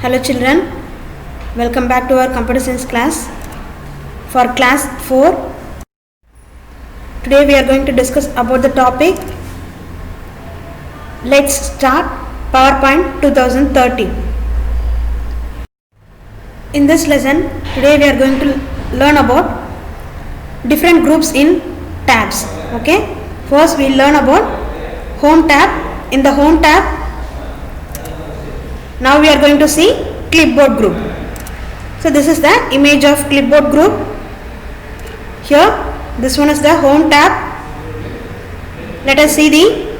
Hello children, welcome back to our computer science class for class 4. Today we are going to discuss about the topic. Let's start PowerPoint 2013. In this lesson, today we are going to learn about different groups in tabs. Okay, first we learn about home tab. In the home tab, now we are going to see clipboard group. So this is the image of clipboard group. Here this one is the home tab. Let us see the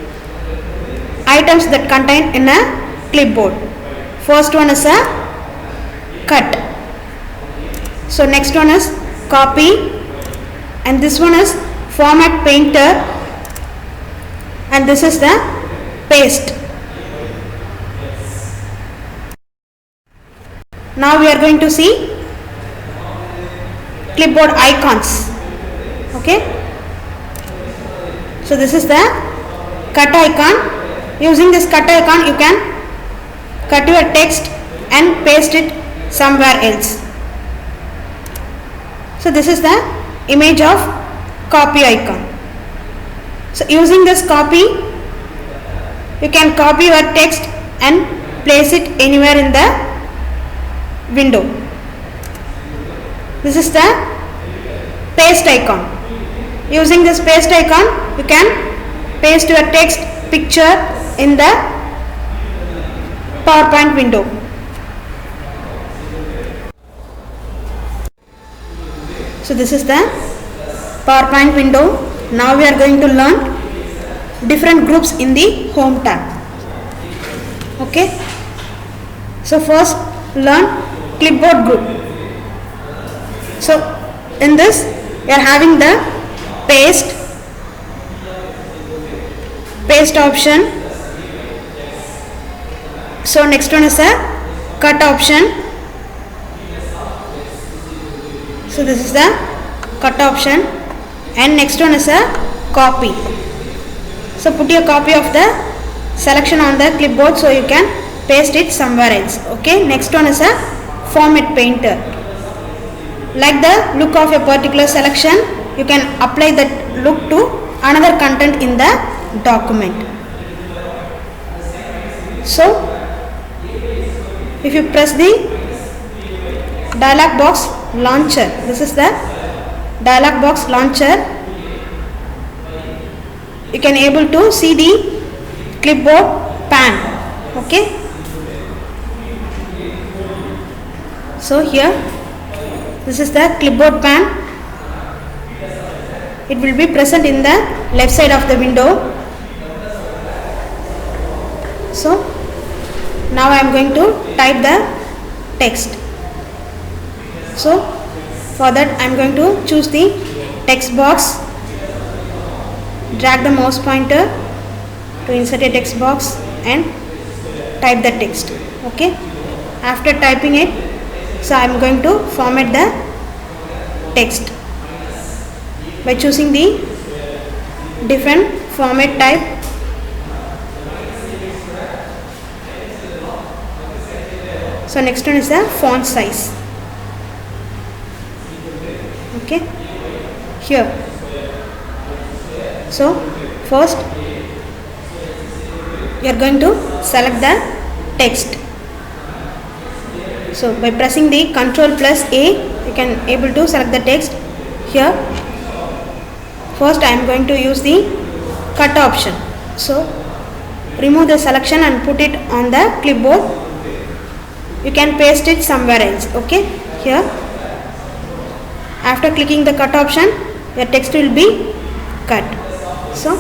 items that contain in a clipboard. First one is a cut. So next one is copy, and this one is format painter, and this is the paste. Now we are going to see clipboard icons. Okay, so this is the cut icon. Using this cut icon you can cut your text and paste it somewhere else. So this is the image of copy icon. So using this copy, you can copy your text and place it anywhere in the window. This is the paste icon. Using this paste icon, you can paste your text picture in the PowerPoint window. So this is the PowerPoint window. Now we are going to learn different groups in the home tab. Okay, so first learn clipboard group. So in this we are having the paste option. So next one is a cut option. So this is the cut option, and next one is a copy. So put your copy of the selection on the clipboard so you can paste it somewhere else. Okay, next one is a format painter. Like the look of a particular selection, you can apply that look to another content in the document. So if you press the dialog box launcher, this is the dialog box launcher, you can able to see the clipboard pan. Okay, so here this is the clipboard pan. It will be present in the left side of the window. So now I am going to type the text. So for that I am going to choose the text box, drag the mouse pointer to insert a text box and type the text. Okay, after typing it, so I am going to format the text by choosing the different format type. So next one is the font size. Okay, here. So first you are going to select the text. So by pressing the Ctrl plus A, you can able to select the text. Here first I am going to use the cut option. So remove the selection and put it on the clipboard. You can paste it somewhere else. Okay, here after clicking the cut option, your text will be cut. So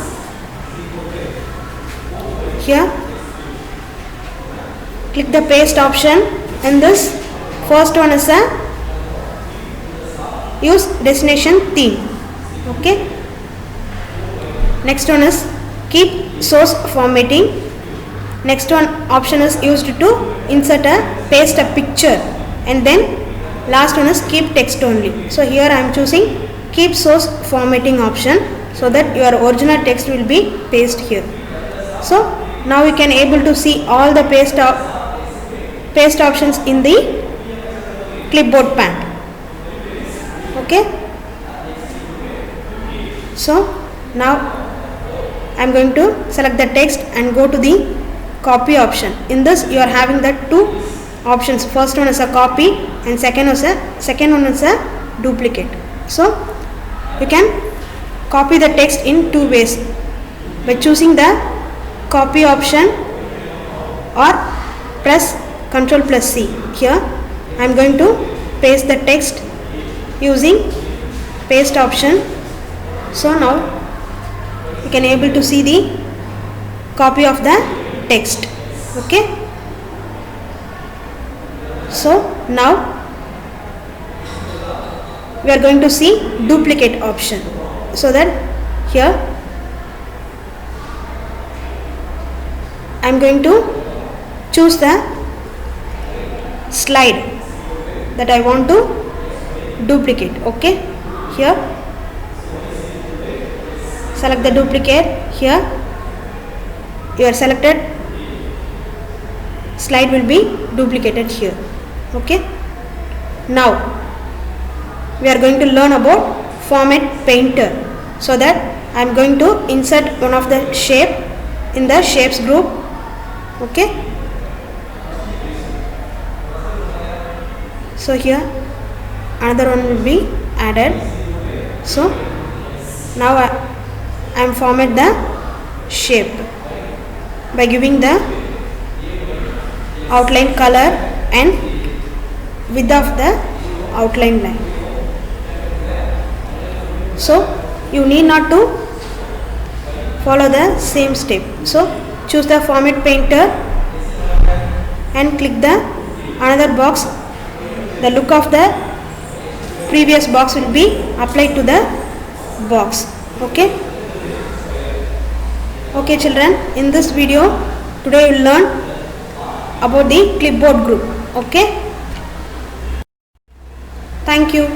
here click the paste option. In this, first one is a use destination theme. Okay, next one is keep source formatting. Next one option is used to insert a paste a picture, and then last one is keep text only. So here I am choosing keep source formatting option so that your original text will be pasted here. So now we can able to see all the paste paste options in the clipboard pane. Okay, so now I am going to select the text and go to the copy option. In this you are having the two options. First one is a copy and second one is a duplicate. So you can copy the text in two ways, by choosing the copy option or press Ctrl plus C. Here I am going to paste the text using paste option. So now you can able to see the copy of the text. Okay, so now we are going to see duplicate option. So that here I am going to choose the slide that I want to duplicate. Okay, here select the duplicate. Here your selected slide will be duplicated here. Okay, now we are going to learn about format painter. So that I am going to insert one of the shape in the shapes group. Okay, so here another one will be added. So now I am format the shape by giving the outline color and width of the outline line. So you need not to follow the same step. So choose the format painter and click the another box. The look of the previous box will be applied to the box. Okay, okay children, in this video today you will learn about the clipboard group. Okay, thank you.